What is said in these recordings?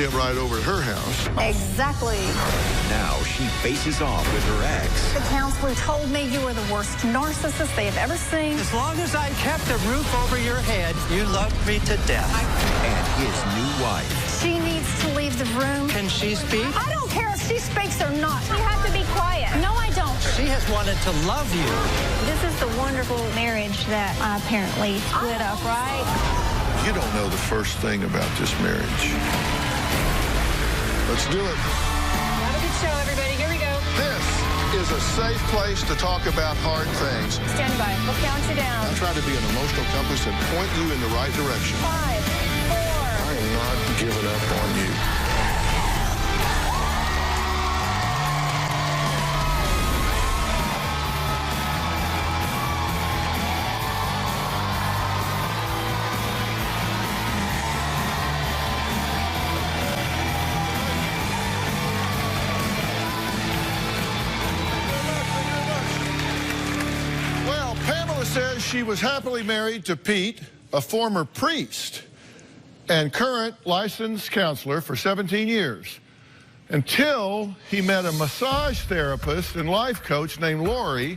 skimp right over at her house. Exactly. Now she faces off with her ex. The counselor told me you were the worst narcissist they have ever seen. As long as I kept a roof over your head, you loved me to death. And his new wife. She needs to leave the room. Can she speak? I don't care if she speaks or not. You have to be quiet. No, I don't. She has wanted to love you. This is the wonderful marriage that I apparently split up, right? You don't know the first thing about this marriage. Let's do it. Have a good show, everybody. Here we go. This is a safe place to talk about hard things. Stand by. We'll count you down. I try to be an emotional compass and point you in the right direction. 5, 4. I am not giving up on you. Says she was happily married to Pete, a former priest and current licensed counselor for 17 years, until he met a massage therapist and life coach named Lori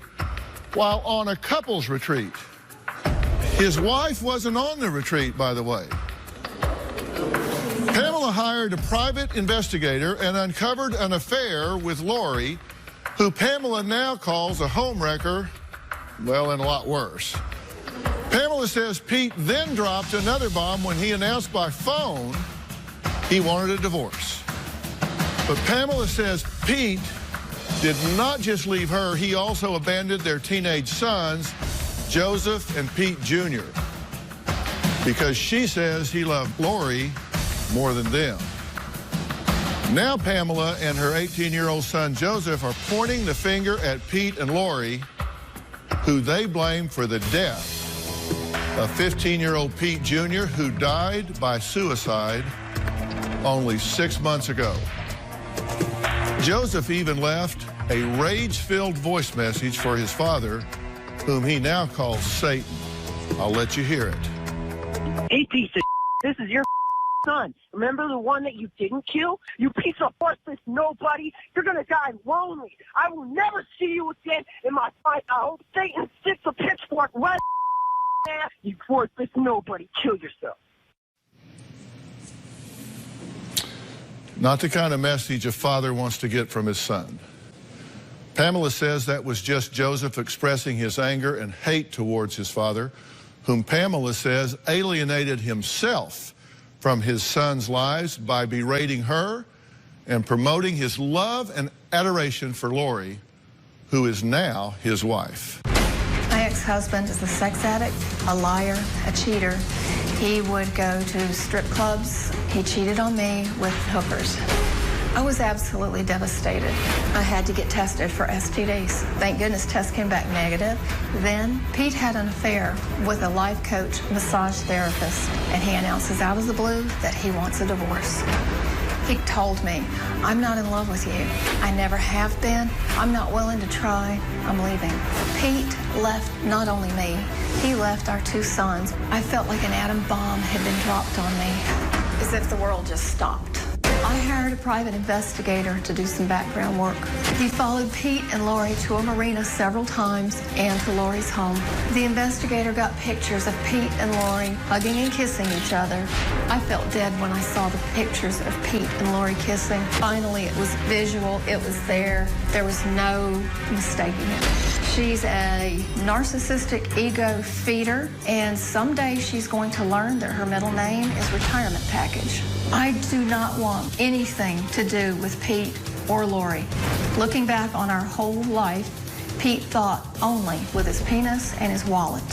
while on a couples retreat. His wife wasn't on the retreat, by the way. Pamela hired a private investigator and uncovered an affair with Lori, who Pamela now calls a homewrecker. Well, and a lot worse. Pamela says Pete then dropped another bomb when he announced by phone he wanted a divorce. But Pamela says Pete did not just leave her, he also abandoned their teenage sons, Joseph and Pete Jr., because she says he loved Lori more than them. Now Pamela and her 18-year-old son, Joseph, are pointing the finger at Pete and Lori, who they blame for the death of 15-year-old Pete Jr., who died by suicide only 6 months ago. Joseph even left a rage-filled voice message for his father, whom he now calls Satan. I'll let you hear it. Hey, piece of this is your son. Remember the one that you didn't kill? You piece of worthless nobody. You're going to die lonely. I will never see you again in my fight. I hope Satan sticks a pitchfork right ass. You worthless nobody. Kill yourself. Not the kind of message a father wants to get from his son. Pamela says that was just Joseph expressing his anger and hate towards his father, whom Pamela says alienated himself from his son's lives by berating her and promoting his love and adoration for Lori, who is now his wife. My ex-husband is a sex addict, a liar, a cheater. He would go to strip clubs. He cheated on me with hookers. I was absolutely devastated. I had to get tested for STDs. Thank goodness test came back negative. Then Pete had an affair with a life coach, massage therapist, and he announces out of the blue that he wants a divorce. He told me, I'm not in love with you. I never have been. I'm not willing to try. I'm leaving. Pete left not only me, he left our 2 sons. I felt like an atom bomb had been dropped on me, as if the world just stopped. I hired a private investigator to do some background work. He followed Pete and Lori to a marina several times and to Lori's home. The investigator got pictures of Pete and Lori hugging and kissing each other. I felt dead when I saw the pictures of Pete and Lori kissing. Finally, it was visual. It was there. There was no mistaking it. She's a narcissistic ego feeder, and someday she's going to learn that her middle name is retirement package. I do not want anything to do with Pete or Lori. Looking back on our whole life, Pete thought only with his penis and his wallet.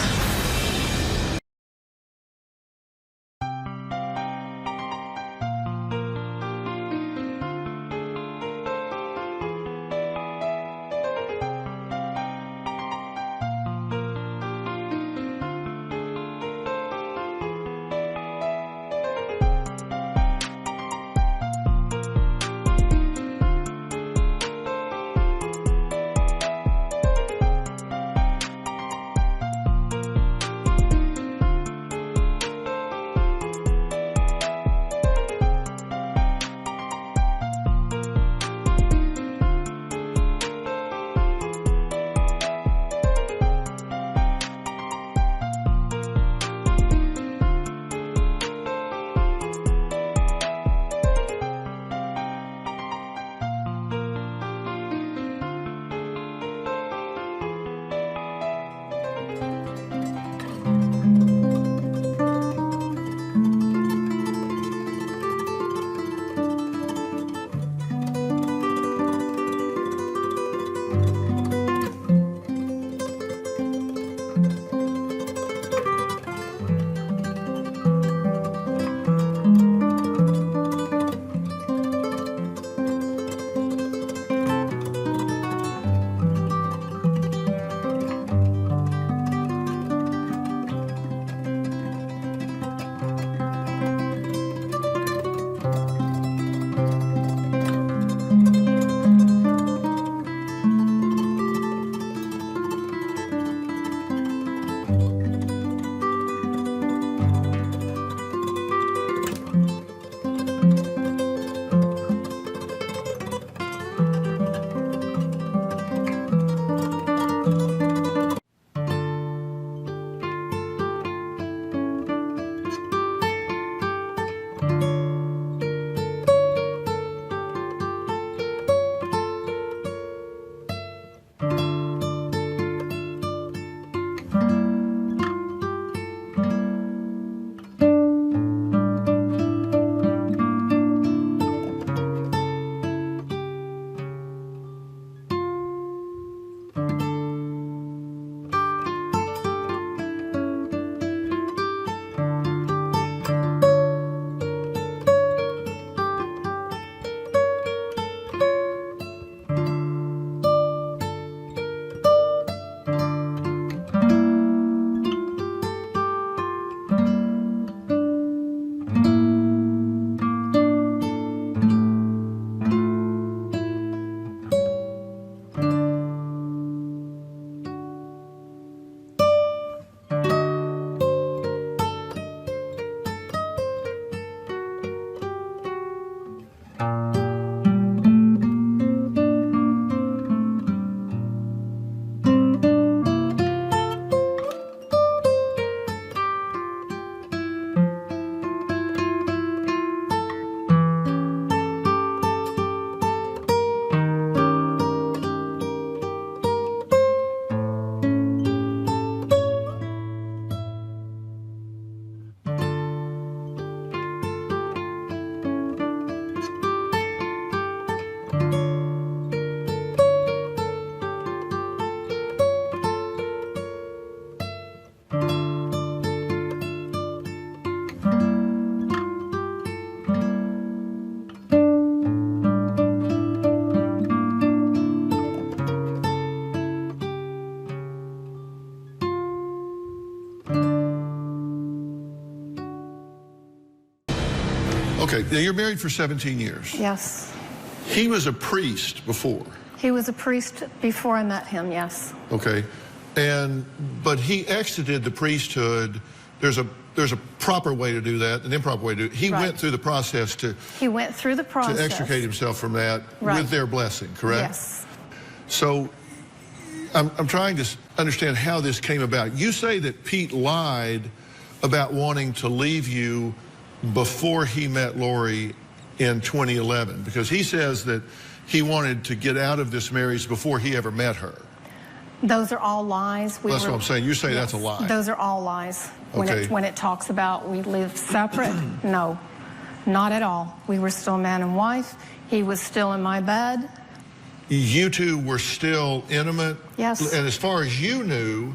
Okay, now you're married for 17 years. Yes. He was a priest before. He was a priest before I met him, yes. Okay, but he exited the priesthood. There's a proper way to do that, an improper way to do it. He went through the process to... He went through the process. To extricate himself from that with their blessing, correct? Yes. So I'm trying to understand how this came about. You say that Pete lied about wanting to leave you before he met Lori in 2011, because he says that he wanted to get out of this marriage before he ever met her. Those are all lies. That's what I'm saying. You say that's a lie. Those are all lies. Okay. When it talks about we live separate, no, not at all. We were still man and wife. He was still in my bed. You two were still intimate? Yes. And as far as you knew,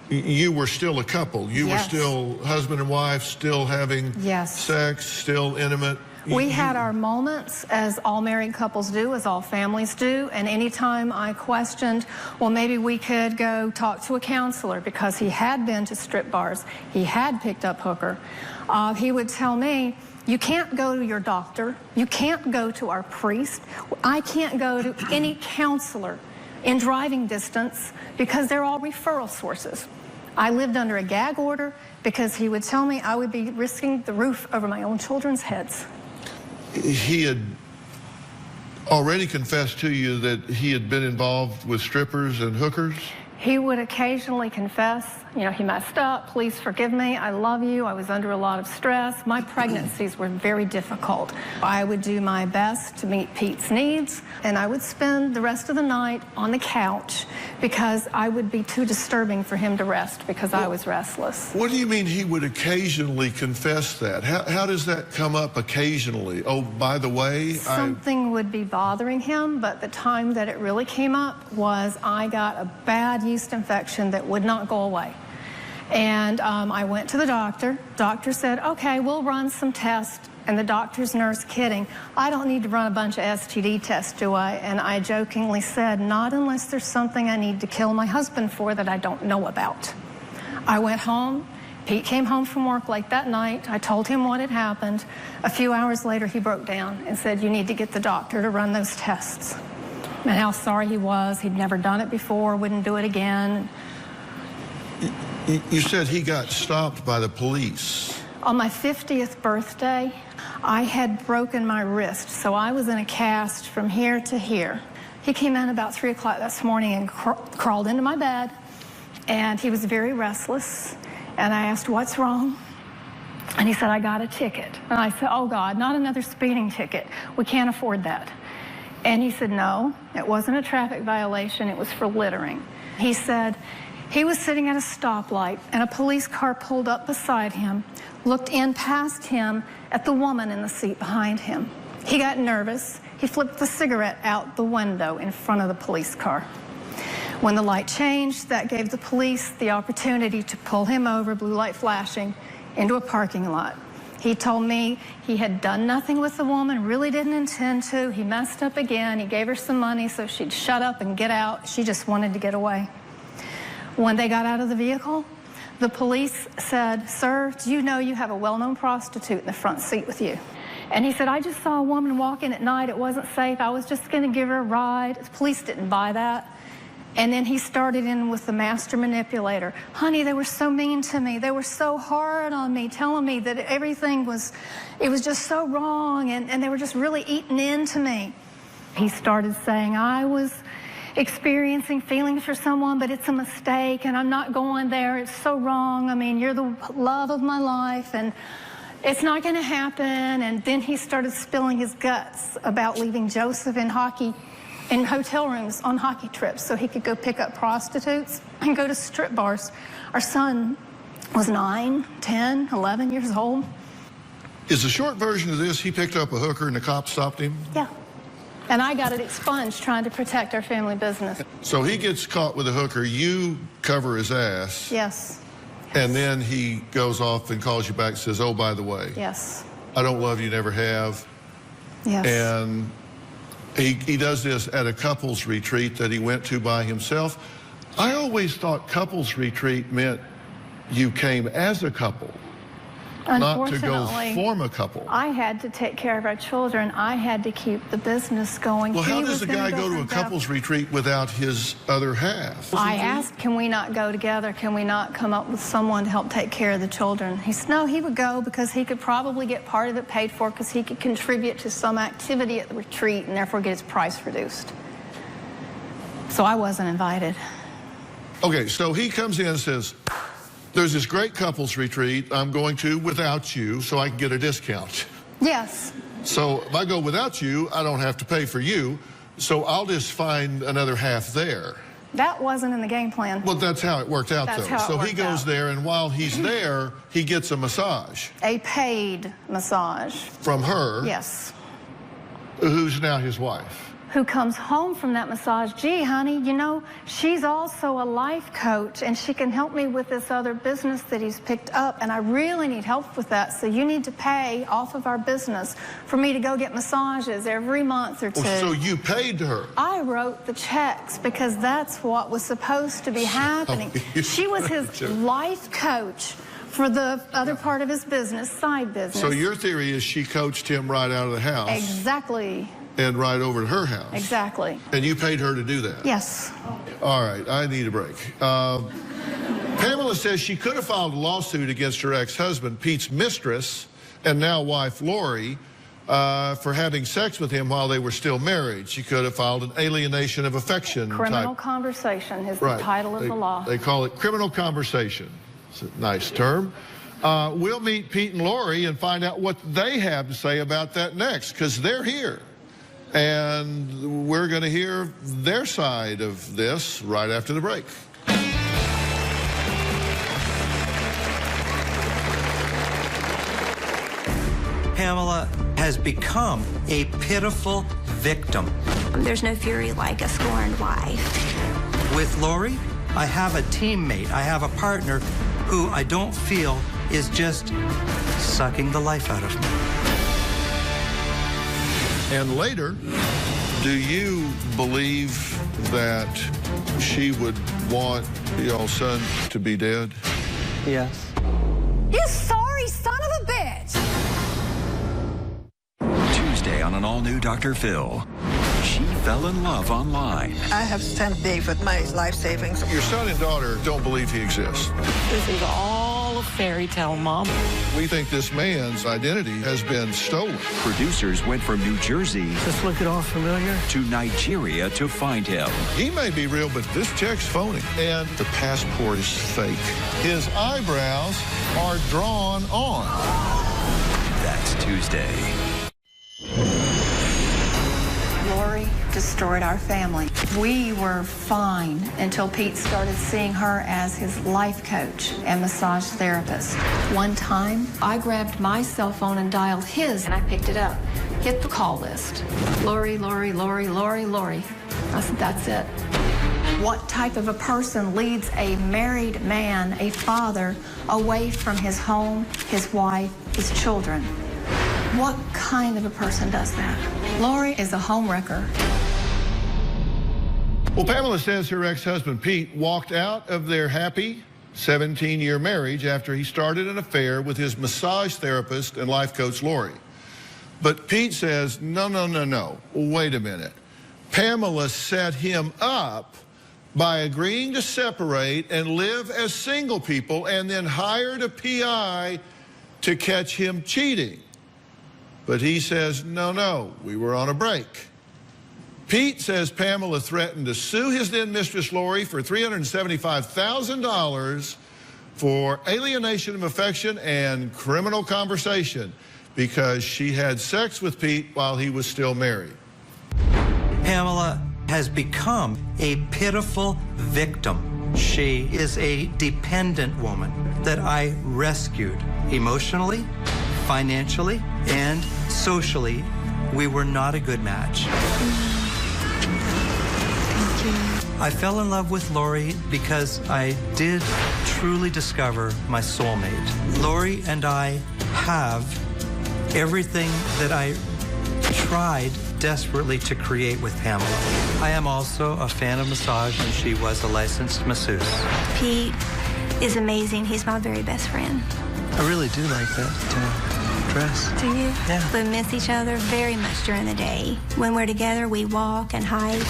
you were still a couple. You were still husband and wife, still having sex, still intimate. We had our moments, as all married couples do, as all families do, and anytime I questioned, well, maybe we could go talk to a counselor, because he had been to strip bars, he had picked up hooker, he would tell me, you can't go to your doctor, you can't go to our priest, I can't go to any counselor in driving distance, because they're all referral sources. I lived under a gag order because he would tell me I would be risking the roof over my own children's heads. He had already confessed to you that he had been involved with strippers and hookers? He would occasionally confess, you know, he messed up, please forgive me, I love you, I was under a lot of stress. My pregnancies were very difficult. I would do my best to meet Pete's needs, and I would spend the rest of the night on the couch because I would be too disturbing for him to rest because I was restless. What do you mean he would occasionally confess that? How does that come up occasionally? Oh, by the way, something would be bothering him, but the time that it really came up was I got a bad yeast infection that would not go away. And I went to the doctor. Doctor said, okay, we'll run some tests. And the doctor's nurse, kidding, I don't need to run a bunch of STD tests, do I? And I jokingly said, not unless there's something I need to kill my husband for that I don't know about. I went home. Pete came home from work late that night. I told him what had happened. A few hours later, he broke down and said, you need to get the doctor to run those tests. And how sorry he was. He'd never done it before, wouldn't do it again. You said he got stopped by the police. On my 50th birthday, I had broken my wrist, so I was in a cast from here to here. He came in about 3 o'clock this morning and crawled into my bed, and he was very restless. And I asked, what's wrong? And he said, I got a ticket. And I said, oh God, not another speeding ticket. We can't afford that. And he said, no, it wasn't a traffic violation, it was for littering. He said he was sitting at a stoplight and a police car pulled up beside him, looked in past him at the woman in the seat behind him. He got nervous. He flipped the cigarette out the window in front of the police car. When the light changed, that gave the police the opportunity to pull him over, blue light flashing, into a parking lot. He told me he had done nothing with the woman, really didn't intend to. He messed up again. He gave her some money so she'd shut up and get out. She just wanted to get away. When they got out of the vehicle, the police said, sir, do you know you have a well-known prostitute in the front seat with you? And he said, I just saw a woman walk in at night. It wasn't safe. I was just going to give her a ride. The police didn't buy that. And then he started in with the master manipulator. Honey, they were so mean to me. They were so hard on me, telling me that everything was, it was just so wrong, and they were just really eating into me. He started saying, I was experiencing feelings for someone, but it's a mistake, and I'm not going there. It's so wrong. I mean, you're the love of my life, and it's not going to happen. And then he started spilling his guts about leaving Joseph in hotel rooms on hockey trips so he could go pick up prostitutes and go to strip bars. Our son was 9, 10, 11 years old. Is the short version of this, he picked up a hooker and the cops stopped him? Yeah. And I got it expunged trying to protect our family business. So he gets caught with a hooker, you cover his ass. Yes. And then he goes off and calls you back and says, oh, by the way. Yes. I don't love you, never have. Yes. And he does this at a couples retreat that he went to by himself. I always thought couples retreat meant you came as a couple. not to go Unfortunately, form a couple. I had to take care of our children. I had to keep the business going. Well, how He does was a gonna guy go to a from couples retreat without his other half? I asked, can we not go together? Can we not come up with someone to help take care of the children? He said, no, he would go because he could probably get part of it paid for because he could contribute to some activity at the retreat and therefore get his price reduced. So I wasn't invited. Okay, so he comes in and says, there's this great couples retreat I'm going to without you so I can get a discount. Yes. So if I go without you, I don't have to pay for you, so I'll just find another half there. That wasn't in the game plan. Well, that's how it worked out, That's though. how it So he worked goes out. there, and while he's there, he gets a massage A paid massage. from her, Yes. who's now his wife. Who comes home from that massage, gee, honey, you know, she's also a life coach and she can help me with this other business that he's picked up and I really need help with that. So you need to pay off of our business for me to go get massages every month or two. Well, so you paid her. I wrote the checks because that's what was supposed to be happening. She was his life coach for the other part of his business, side business. So your theory is she coached him right out of the house. Exactly. And right over to her house. Exactly. And you paid her to do that? Yes. All right, I need a break. Pamela says she could have filed a lawsuit against her ex-husband, Pete's mistress, and now wife, Lori, for having sex with him while they were still married. She could have filed an alienation of affection Criminal type. conversation is the title of the law. They call it criminal conversation. It's a nice term. We'll meet Pete and Lori and find out what they have to say about that next, because they're here. And we're going to hear their side of this right after the break. Pamela has become a pitiful victim. There's no fury like a scorned wife. With Lori, I have a teammate, I have a partner who I don't feel is just sucking the life out of me. And later, do you believe that she would want your son to be dead? Yes. You sorry son of a bitch! Tuesday on an all-new Dr. Phil. She fell in love online. I have sent Dave with my life savings. Your son and daughter don't believe he exists. This is all a fairy tale, Mom. We think this man's identity has been stolen. Producers went from New Jersey Does this look at all familiar? to Nigeria to find him. He may be real, but this check's phony. And the passport is fake. His eyebrows are drawn on. That's Tuesday. Lori destroyed our family. We were fine until Pete started seeing her as his life coach and massage therapist. One time, I grabbed my cell phone and dialed his, and I picked it up. Hit the call list. Lori, Lori, Lori, Lori, Lori. I said, that's it. What type of a person leads a married man, a father, away from his home, his wife, his children? What kind of a person does that? Lori is a homewrecker. Well, Pamela says her ex-husband, Pete, walked out of their happy 17-year marriage after he started an affair with his massage therapist and life coach, Lori. But Pete says, no, no, no, no. Wait a minute. Pamela set him up by agreeing to separate and live as single people and then hired a PI to catch him cheating. But he says, no, no, we were on a break. Pete says Pamela threatened to sue his then mistress Lori for $375,000 for alienation of affection and criminal conversation because she had sex with Pete while he was still married. Pamela has become a pitiful victim. She is a dependent woman that I rescued emotionally, financially, and socially. We were not a good match. I fell in love with Lori because I did truly discover my soulmate. Lori and I have everything that I tried desperately to create with Pamela. I am also a fan of massage, and she was a licensed masseuse. Pete is amazing. He's my very best friend. I really do like that dress. Do you? Yeah. We miss each other very much during the day. When we're together, we walk and hike.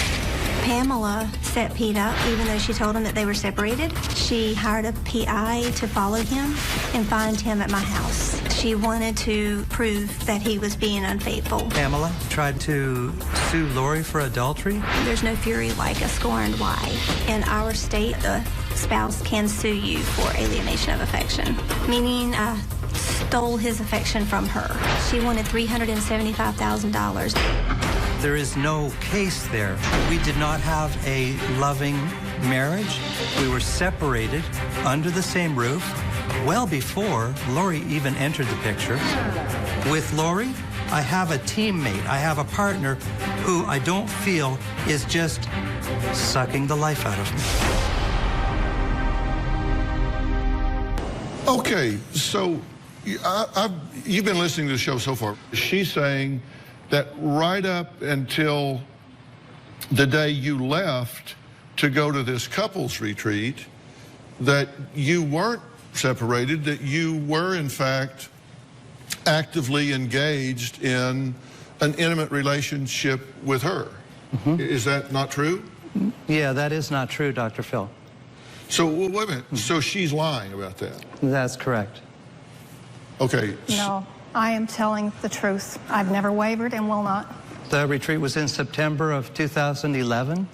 Pamela set Pete up, even though she told him that they were separated. She hired a PI to follow him and find him at my house. She wanted to prove that he was being unfaithful. Pamela tried to sue Lori for adultery. There's no fury like a scorned wife. In our state, the spouse can sue you for alienation of affection, meaning stole his affection from her. She wanted $375,000. There is no case there. We did not have a loving marriage. We were separated under the same roof well before Lori even entered the picture. With Lori, I have a teammate, I have a partner who I don't feel is just sucking the life out of me. Okay, so you've been listening to the show so far. She's saying that right up until the day you left to go to this couples retreat, that you weren't separated, that you were in fact actively engaged in an intimate relationship with her. Mm-hmm. Is that not true? Yeah, that is not true, Dr. Phil. So, well, wait a minute. So she's lying about that? That's correct. Okay. No, I am telling the truth. I've never wavered and will not. The retreat was in September of 2011.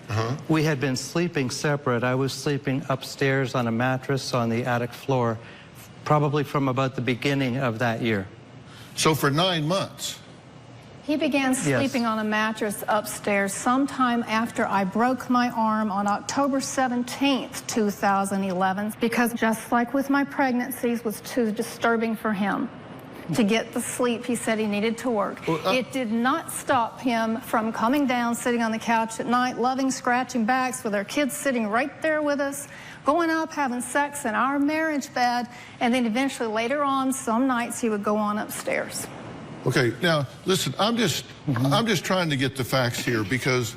We had been sleeping separate. I was sleeping upstairs on a mattress on the attic floor, probably from about the beginning of that year. So for 9 months? He began sleeping on a mattress upstairs sometime after I broke my arm on October 17th, 2011, because just like with my pregnancies, was too disturbing for him to get the sleep he said he needed to work. It did not stop him from coming down, sitting on the couch at night, loving scratching backs with our kids sitting right there with us, going up, having sex in our marriage bed, and then eventually later on, some nights he would go on upstairs. Okay, now listen, I'm just trying to get the facts here because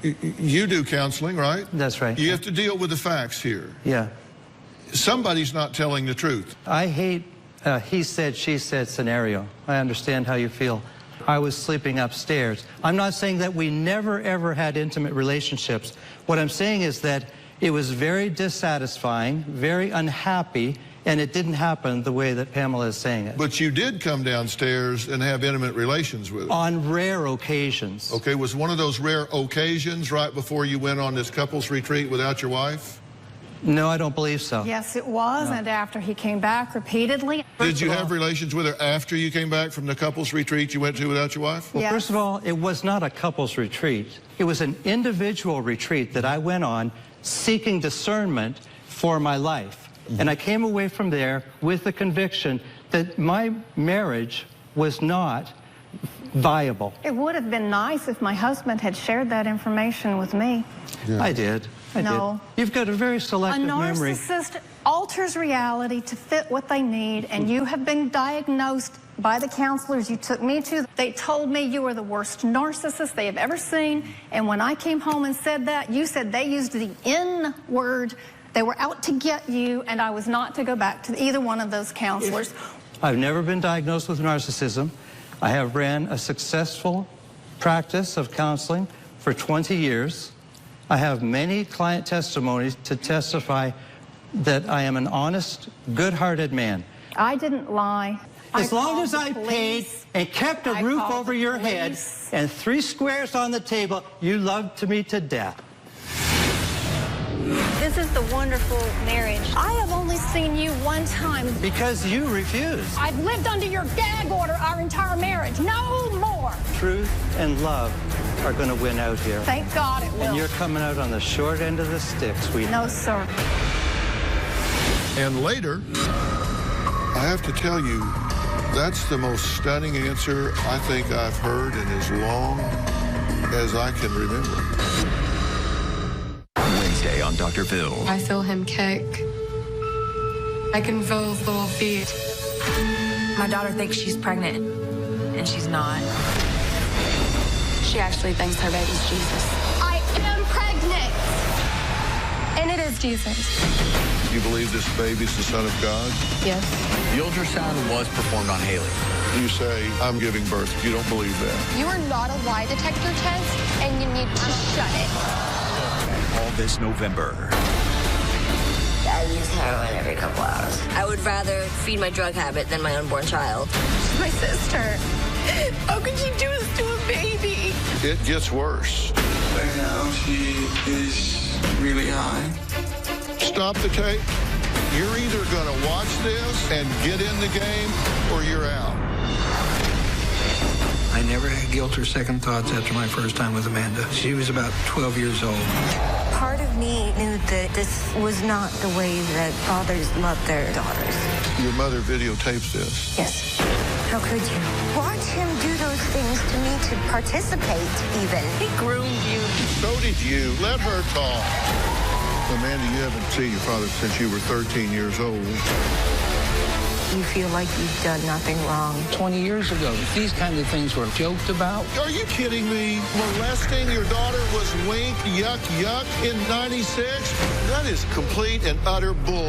you do counseling, right? That's right. You have to deal with the facts here. Yeah. Somebody's not telling the truth. I hate he said, she said scenario. I understand how you feel. I was sleeping upstairs. I'm not saying that we never, ever had intimate relationships. What I'm saying is that it was very dissatisfying, very unhappy, and it didn't happen the way that Pamela is saying it. But you did come downstairs and have intimate relations with her. On rare occasions. Okay, was one of those rare occasions right before you went on this couples retreat without your wife? No, I don't believe so. Yes, it was, and after he came back repeatedly. Did you have relations with her after you came back from the couples retreat you went to without your wife? Well, first of all, it was not a couples retreat. It was an individual retreat that I went on seeking discernment for my life. And I came away from there with the conviction that my marriage was not viable. It would have been nice if my husband had shared that information with me. Yeah. I did. No. You've got a very selective memory. A narcissist alters reality to fit what they need, and you have been diagnosed by the counselors you took me to. They told me you were the worst narcissist they have ever seen, and when I came home and said that, you said they used the N word. They were out to get you, and I was not to go back to either one of those counselors. I've never been diagnosed with narcissism. I have ran a successful practice of counseling for 20 years. I have many client testimonies to testify that I am an honest, good-hearted man. I didn't lie. As long as I paid and kept a roof over your head and 3 squares on the table, you loved me to death. This is the wonderful marriage. I have only seen you one time. Because you refused. I've lived under your gag order our entire marriage. No more. Truth and love are going to win out here. Thank God it will. And you're coming out on the short end of the stick, sweetie. No, sir. And later, I have to tell you, that's the most stunning answer I think I've heard in as long as I can remember. Wednesday on Dr. Phil. I feel him kick. I can feel his little feet. My daughter thinks she's pregnant, and she's not. She actually thinks her baby's Jesus. I am pregnant. And it is Jesus. You believe this baby's the Son of God? Yes. The ultrasound was performed on Haley. You say, I'm giving birth. You don't believe that. You are not a lie detector test, and you need to shut it. All this November. I use heroin every couple hours. I would rather feed my drug habit than my unborn child. She's my sister. How could you do this to a baby? It gets worse. Right now, she is really high. Stop the tape. You're either going to watch this and get in the game, or you're out. I never had guilt or second thoughts after my first time with Amanda. She was about 12 years old. Part of me knew that this was not the way that fathers love their daughters. Your mother videotapes this. Yes. How could you? Watch him do those things to me to participate, even. He groomed you. So did you. Let her talk. Amanda, you haven't seen your father since you were 13 years old. You feel like you've done nothing wrong. 20 years ago, if these kinds of things were joked about. Are you kidding me? Molesting your daughter was wink, yuck, yuck in 96? That is complete and utter bull.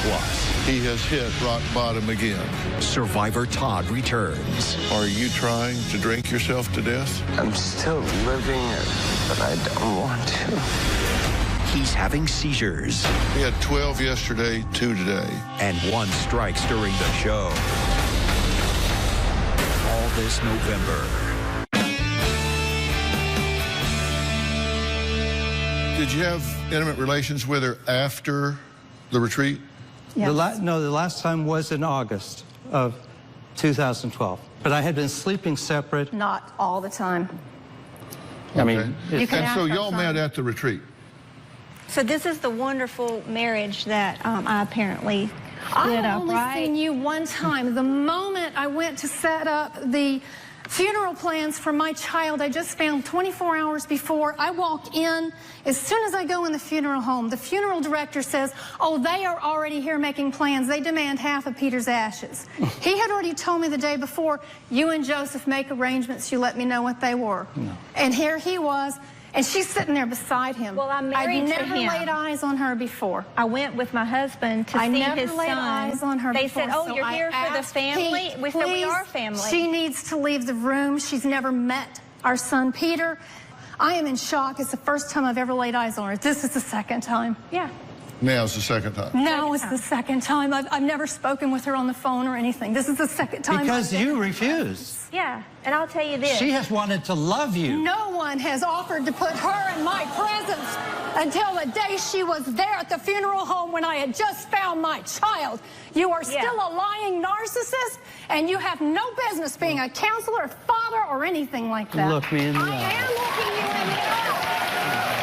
Plus, he has hit rock bottom again. Survivor Todd returns. Are you trying to drink yourself to death? I'm still living it, but I don't want to. He's having seizures. He had 12 yesterday, 2 today. And 1 strikes during the show. All this November. Did you have intimate relations with her after the retreat? Yes. The last time was in August of 2012. But I had been sleeping separate. Not all the time. I mean, You can and so ask y'all met at the retreat. So this is the wonderful marriage that I apparently I split have up, only right? seen you one time. The moment I went to set up the funeral plans for my child, I just found 24 hours before I walk in. As soon as I go in the funeral home, the funeral director says, oh, they are already here making plans. They demand half of Peter's ashes. He had already told me the day before, you and Joseph make arrangements. You let me know what they were. No. And here he was. And she's sitting there beside him. Well, I'm married to him. I'd never laid eyes on her before. I went with my husband to see his son. I never laid eyes on her They before. said, oh, so you're here for the family? Pete, We said, we are family. She needs to leave the room. She's never met our son, Peter. I am in shock. It's the first time I've ever laid eyes on her. This is the second time. Yeah. Now it's the second time. No, it's the second time. I've never spoken with her on the phone or anything. This is the second time. Because you refused. Yeah, and I'll tell you this. She has wanted to love you. No one has offered to put her in my presence until the day she was there at the funeral home when I had just found my child. You are still a lying narcissist, and you have no business being a counselor, father, or anything like that. Look me in the eye. I am looking you in the eye.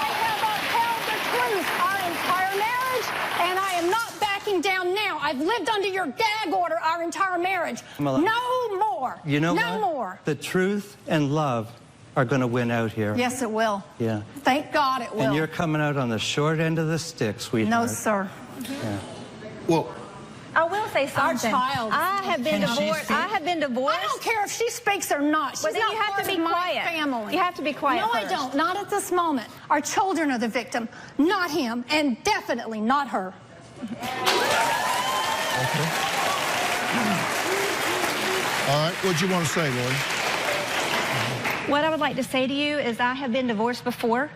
I have upheld the truth our entire marriage, and I am not backing down now. I've lived under your gag order our entire marriage. No more. You know no what? more. The truth and love are going to win out here. Yes, it will. Yeah. Thank God it will. And you're coming out on the short end of the stick, sweetheart. No, sir. Yeah. Well, I will say something. Our child. I have been divorced. I have been divorced. I don't care if she speaks or not. She's Well, then not you have part to be of my quiet. family. You have to be quiet No, first. I don't. Not at this moment. Our children are the victim, not him, and definitely not her. okay. All right, what'd you want to say, Lori? What I would like to say to you is I have been divorced before.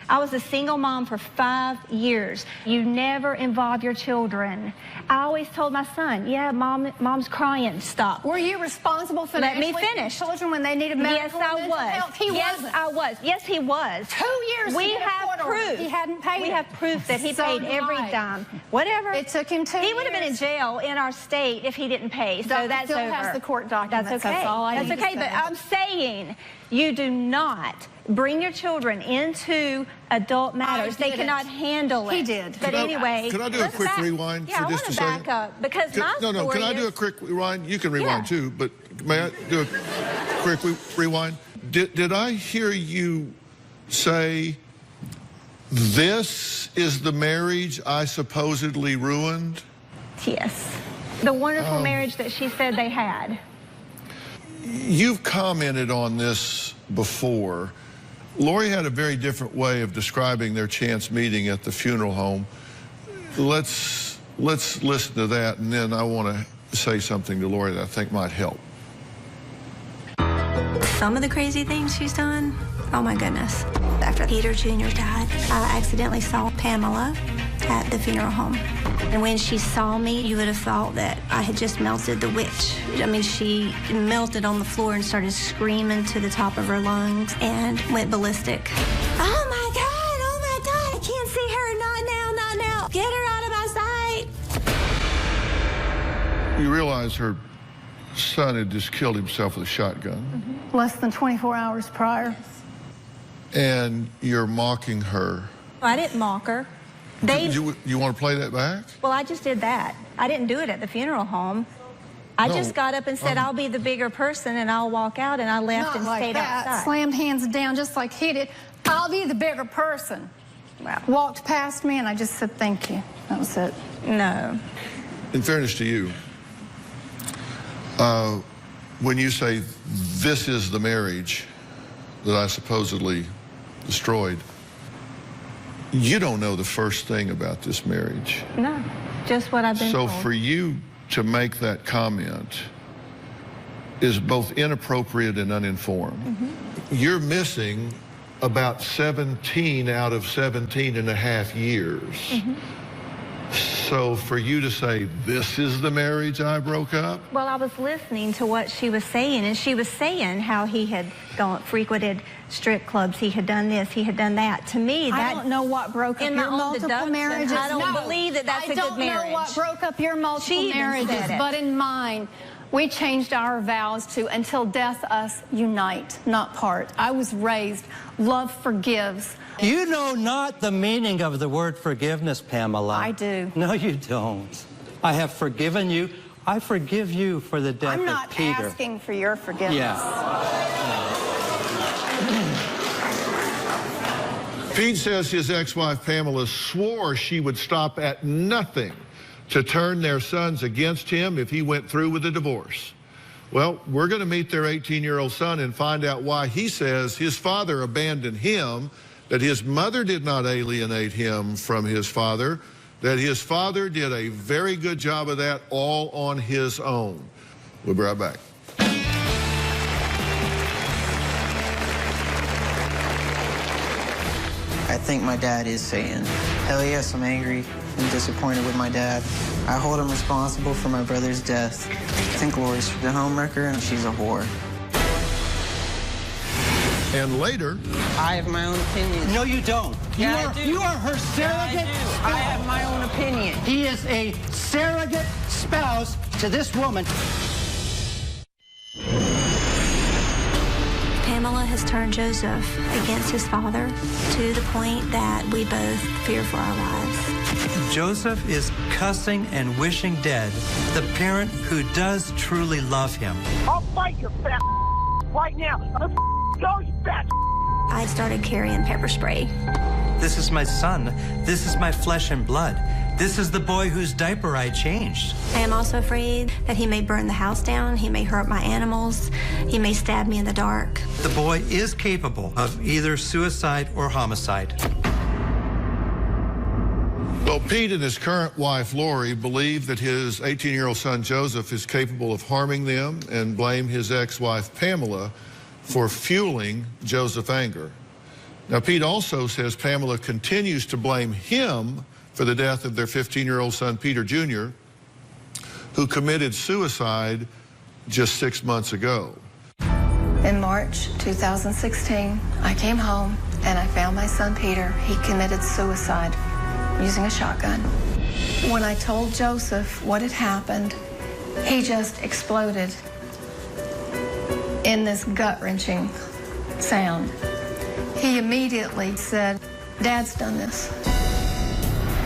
I was a single mom for 5 years. You never involve your children. I always told my son, yeah, mom's crying, stop. Were you responsible for Let me finish. children when they needed medical Yes, I and mental was. health? He yes, wasn't. I was. Yes, he was. 2 years We to get a have court order. proof. He hadn't paid We it. have proof that he So paid did every I. dime. Whatever. It took him 2 years. He would have been in jail in our state if he didn't pay. So Dr. that's Phil over. has the court documents. That's okay. That's all I need That's to okay. say. But I'm saying you do not bring your children into adult matters. They cannot handle it. He did. But anyway, Can I do a let's quick back- rewind yeah, for just a I second? want to back up because my No, story can I do is- a quick rewind? You can rewind Yeah. too, but may I do a quick rewind? Did I hear you say, this is the marriage I supposedly ruined? Yes. The wonderful marriage that she said they had. You've commented on this before. Lori had a very different way of describing their chance meeting at the funeral home. Let's listen to that, and then I want to say something to Lori that I think might help. Some of the crazy things she's done, oh my goodness. After Peter Jr. died, I accidentally saw Pamela at the funeral home. And when she saw me, you would have thought that I had just melted the witch. I mean, she melted on the floor and started screaming to the top of her lungs and went ballistic. Oh my God, I can't see her, not now, not now. Get her out of my sight. You realize her son had just killed himself with a shotgun. Mm-hmm. Less than 24 hours prior. And you're mocking her. I didn't mock her. You want to play that back? Well, I just did that. I didn't do it at the funeral home. I just got up and said, I'll be the bigger person, and I'll walk out, and I left and stayed outside. Slammed hands down just like he did. I'll be the bigger person. Wow. Walked past me, and I just said, thank you. That was it. No. In fairness to you, when you say, this is the marriage that I supposedly destroyed, you don't know the first thing about this marriage. No, just what I've been told. So for you to make that comment is both inappropriate and uninformed. Mm-hmm. You're missing about 17 out of 17 and a half years. Mm-hmm. So for you to say, this is the marriage I broke up? Well, I was listening to what she was saying, and she was saying how he had frequented strip clubs, he had done this, he had done that. To me, that... I don't know what broke up your multiple marriages. I don't believe that that's a good marriage. I don't know what broke up your multiple marriages, but in mine, we changed our vows to, until death us unite, not part. I was raised, love forgives. You know not the meaning of the word forgiveness, Pamela. I do. No, you don't. I have forgiven you. I forgive you for the death of Peter. I'm not asking for your forgiveness. Yeah. Pete says his ex-wife Pamela swore she would stop at nothing to turn their sons against him if he went through with the divorce. Well, we're going to meet their 18-year-old son and find out why he says his father abandoned him, that his mother did not alienate him from his father, that his father did a very good job of that all on his own. We'll be right back. I think my dad is saying, hell yes, I'm angry and disappointed with my dad. I hold him responsible for my brother's death. I think Lori's the homewrecker and she's a whore. And later... I have my own opinion. No, you don't. Yeah, I do. You are her surrogate spouse. I have my own opinion. He is a surrogate spouse to this woman. Pamela has turned Joseph against his father to the point that we both fear for our lives. Joseph is cussing and wishing dead the parent who does truly love him. I'll fight your fat right now. Let's go, you fat. I started carrying pepper spray. This is my son. This is my flesh and blood. This is the boy whose diaper I changed. I am also afraid that he may burn the house down. He may hurt my animals. He may stab me in the dark. The boy is capable of either suicide or homicide. Well, Pete and his current wife, Lori, believe that his 18-year-old son, Joseph, is capable of harming them and blame his ex-wife, Pamela, for fueling Joseph's anger. Now, Pete also says Pamela continues to blame him for the death of their 15-year-old son, Peter Jr., who committed suicide just 6 months ago. In March 2016, I came home and I found my son Peter. He committed suicide using a shotgun. When I told Joseph what had happened, he just exploded in this gut-wrenching sound. He immediately said, "Dad's done this."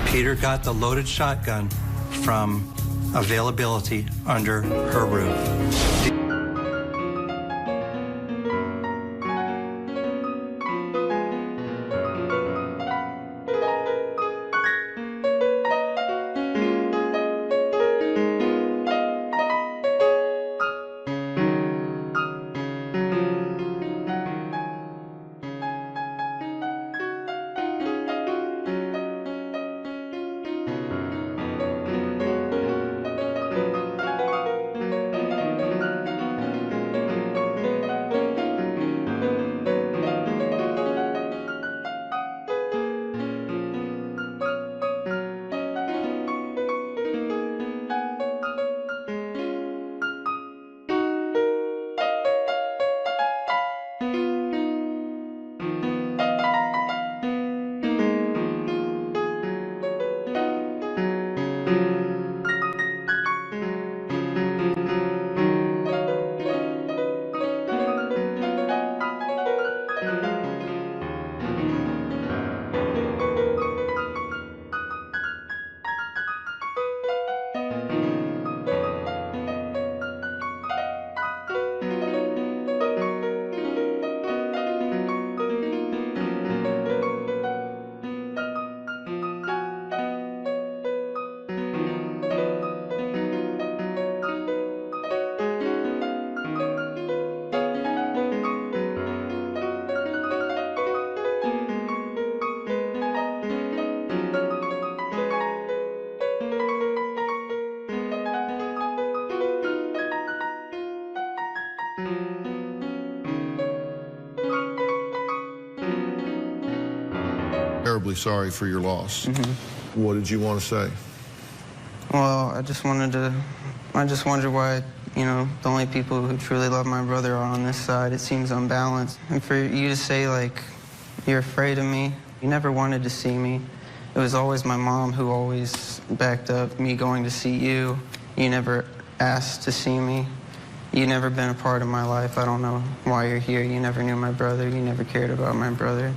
Peter got the loaded shotgun from availability under her roof. Terribly sorry for your loss. What did you want to say? Well, I just wondered why, you know, the only people who truly love my brother are on this side. It seems unbalanced. And for you to say, like, you're afraid of me, you never wanted to see me. It was always my mom who always backed up me going to see you. You never asked to see me. You never been a part of my life. I don't know why you're here. You never knew my brother. You never cared about my brother.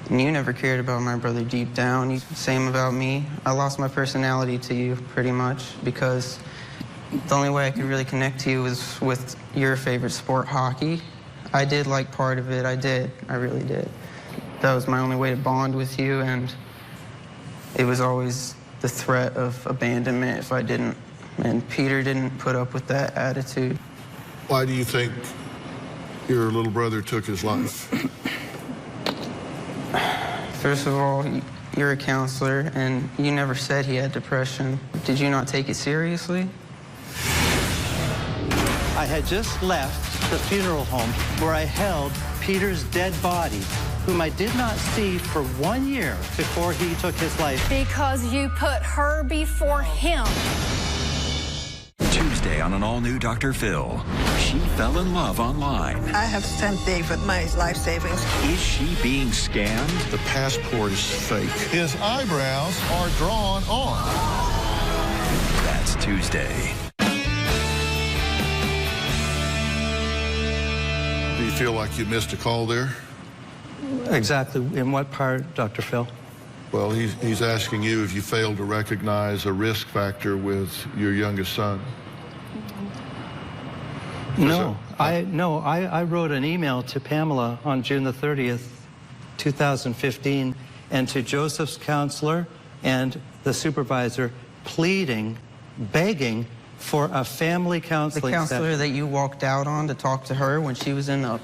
And you never cared about my brother deep down. Same about me. I lost my personality to you, pretty much, because the only way I could really connect to you was with your favorite sport, hockey. I did like part of it. I did. I really did. That was my only way to bond with you, and it was always the threat of abandonment if I didn't. And Peter didn't put up with that attitude. Why do you think your little brother took his life? First of all, you're a counselor, and you never said he had depression. Did you not take it seriously? I had just left the funeral home where I held Peter's dead body, whom I did not see for 1 year before he took his life. Because you put her before him. Tuesday on an all-new Dr. Phil. She fell in love online. I have sent David my life savings. Is she being scammed? The passport is fake. His eyebrows are drawn on. That's Tuesday. Do you feel like you missed a call there? Exactly. In what part, Dr. Phil? Well, he's asking you if you failed to recognize a risk factor with your youngest son. No, I wrote an email to Pamela on June the 30th, 2015, and to Joseph's counselor and the supervisor, pleading, begging for a family counseling The counselor session. that you walked out on to talk to her when she was in the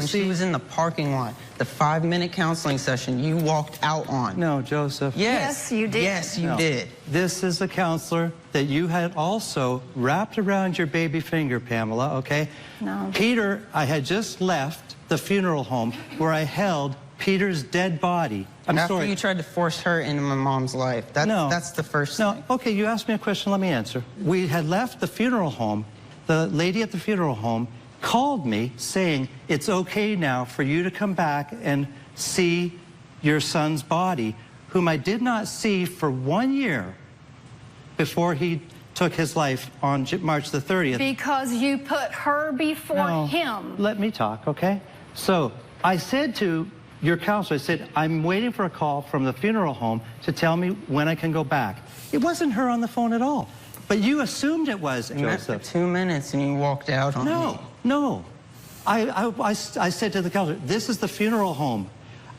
she was in the parking lot. The 5-minute counseling session you walked out on. No, Joseph. Yes, you did. Yes, you did. This is a counselor that you had also wrapped around your baby finger, Pamela, okay? No. Peter, I had just left the funeral home where I held Peter's dead body. After you tried to force her into my mom's life. That's the first thing. Okay, you asked me a question, let me answer. We had left the funeral home. The lady at the funeral home called me saying, it's okay now for you to come back and see your son's body, whom I did not see for 1 year before he took his life on March the 30th. Because you put her before him. Let me talk, okay? So I said to your counselor, I said, I'm waiting for a call from the funeral home to tell me when I can go back. It wasn't her on the phone at all. But you assumed it was, Joseph. For 2 minutes and you walked out on me. No. I said to the counselor, this is the funeral home.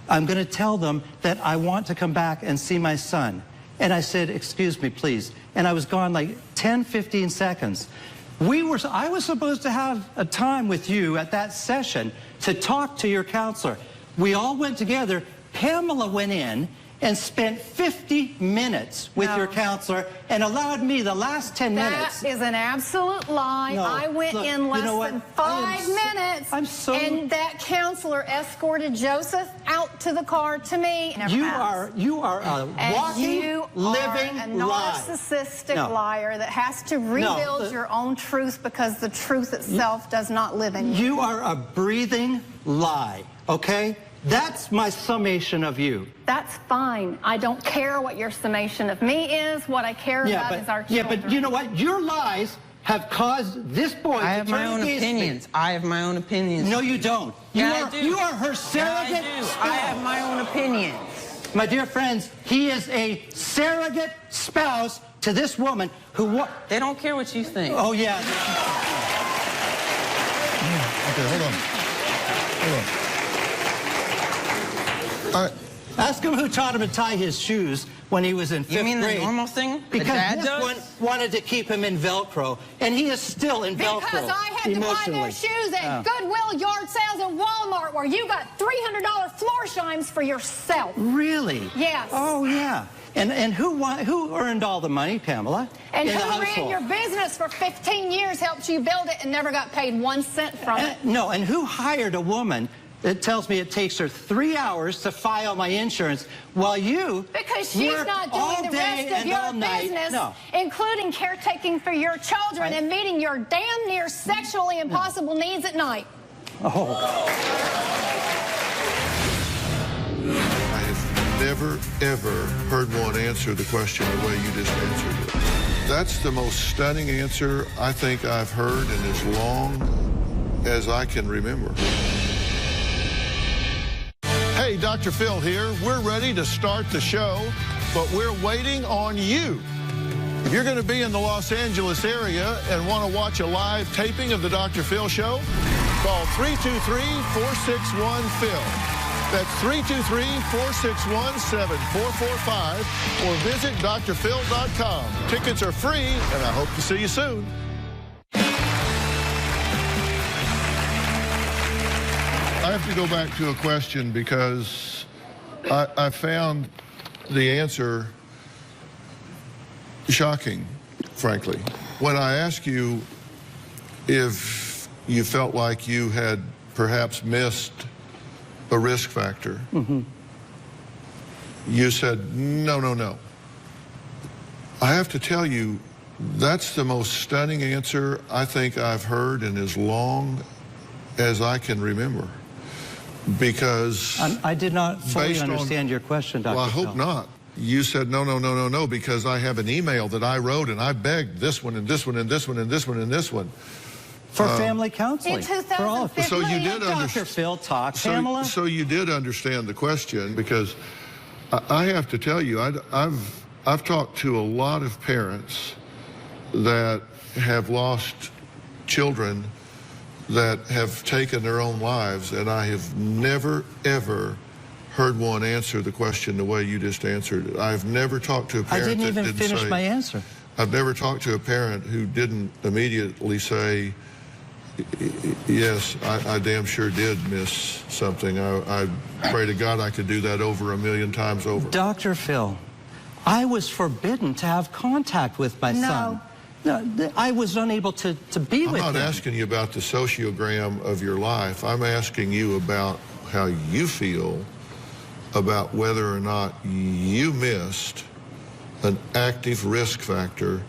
I'm going to tell them that I want to come back and see my son. And I said, excuse me, please. And I was gone like 10, 15 seconds. I was supposed to have a time with you at that session to talk to your counselor. We all went together. Pamela went in and spent 50 minutes with your counselor and allowed me the last 10 minutes. That is an absolute lie. I went in less than 5 minutes. And that counselor escorted Joseph out to the car to me. You are a walking, living a narcissistic liar that has to rebuild your own truth because the truth itself does not live in you. You are a breathing lie, okay? That's my summation of you. That's fine. I don't care what your summation of me is. What I care about is our children. Yeah, but you know what? Your lies have caused this boy to I have my own opinions. I have my own opinions. No, you don't. You are her surrogate. I have my own opinions. My dear friends, he is a surrogate spouse to this woman who... They don't care what you think. Oh, yeah. Okay, hold on. Ask him who taught him to tie his shoes when he was in 5th grade. You mean the normal thing? Because this one wanted to keep him in Velcro, and he is still in Velcro. Because I had to buy their shoes at Goodwill, yard sales, and Walmart, where you got $300 floor shimes for yourself. Really? Yes. Oh, yeah. And who earned all the money, Pamela? And in the who ran household? your business for 15 years, helped you build it, and never got paid 1 cent from it? No, and who hired a woman that tells me it takes her 3 hours to file my insurance while you Because she's work not all doing the day rest of and all your night. business, No. including caretaking for your children and meeting your damn near sexually impossible needs at night. Oh. I have never, ever heard one answer the question the way you just answered it. That's the most stunning answer I think I've heard in as long as I can remember. Hey, Dr. Phil here. We're ready to start the show, but we're waiting on you. If you're going to be in the Los Angeles area and want to watch a live taping of the Dr. Phil Show, call 323-461-PHIL. That's 323-461-7445 or visit drphil.com. Tickets are free, and I hope to see you soon. I have to go back to a question because I found the answer shocking, frankly. When I asked you if you felt like you had perhaps missed a risk factor, you said, no, no, no. I have to tell you, that's the most stunning answer I think I've heard in as long as I can remember. Because I did not fully understand your question, Dr. Well, I hope Phil. not. You said no, no, no, no, no, because I have an email that I wrote and I begged this one and this one and this one and this one and this one. For family counseling. In For all of us. So you did Dr. Phil talk, Pamela. So you did understand the question, because I have to tell you, I've talked to a lot of parents that have lost children that have taken their own lives, and I have never, ever heard one answer the question the way you just answered it. I've never talked to a parent I didn't even finish my answer. I've never talked to a parent who didn't immediately say, yes, I damn sure did miss something. I pray to God I could do that over 1,000,000 times over. Dr. Phil, I was forbidden to have contact with my son. No, I was unable to be with him. I'm not asking you about the sociogram of your life. I'm asking you about how you feel about whether or not you missed an active risk factor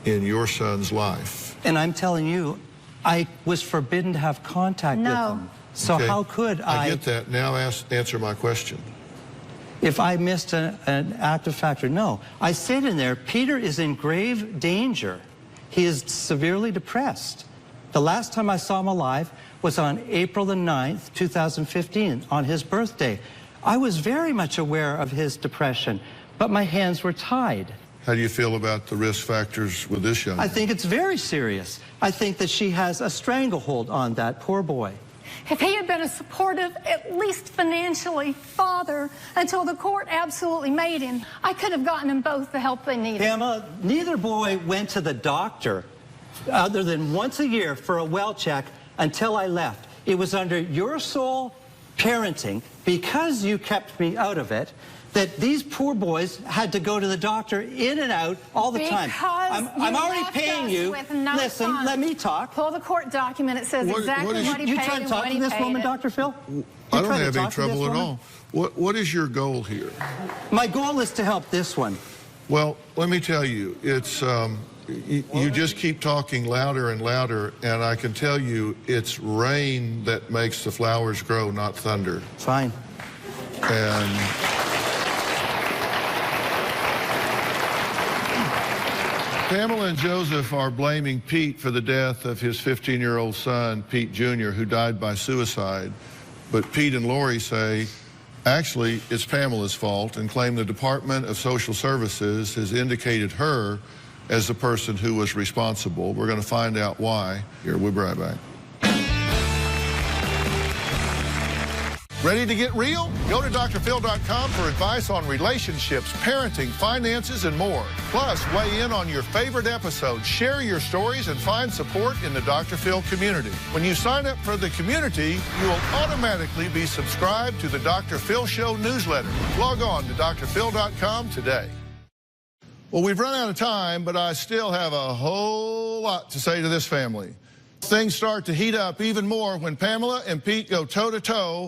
in your son's life. And I'm telling you, I was forbidden to have contact with him. So Okay. how could I get that. Now answer my question. If I missed an active factor? No. I said in there, Peter is in grave danger. He is severely depressed. The last time I saw him alive was on April the 9th, 2015, on his birthday. I was very much aware of his depression, but my hands were tied. How do you feel about the risk factors with this young man? I think it's very serious. I think that she has a stranglehold on that poor boy. If he had been a supportive, at least financially, father until the court absolutely made him, I could have gotten them both the help they needed. Pamela, neither boy went to the doctor other than once a year for a well check until I left. It was under your sole parenting, because you kept me out of it, that these poor boys had to go to the doctor in and out all the time. I'm already paying you. Listen, let me talk. Pull the court document. It says exactly what he paid. You trying to talk to this woman, Dr. Phil? I don't have any trouble at all. What is your goal here? My goal is to help this one. Well, let me tell you, it's you just keep talking louder and louder, and I can tell you it's rain that makes the flowers grow, not thunder. Fine. And Pamela and Joseph are blaming Pete for the death of his 15-year-old son, Pete Jr., who died by suicide. But Pete and Lori say, actually, it's Pamela's fault, and claim the Department of Social Services has indicated her as the person who was responsible. We're going to find out why. Here, we'll be right back. Ready to get real? Go to drphil.com for advice on relationships, parenting, finances, and more. Plus, weigh in on your favorite episodes, share your stories, and find support in the Dr. Phil community. When you sign up for the community, you will automatically be subscribed to the Dr. Phil Show newsletter. Log on to drphil.com today. Well, we've run out of time, but I still have a whole lot to say to this family. Things start to heat up even more when Pamela and Pete go toe-to-toe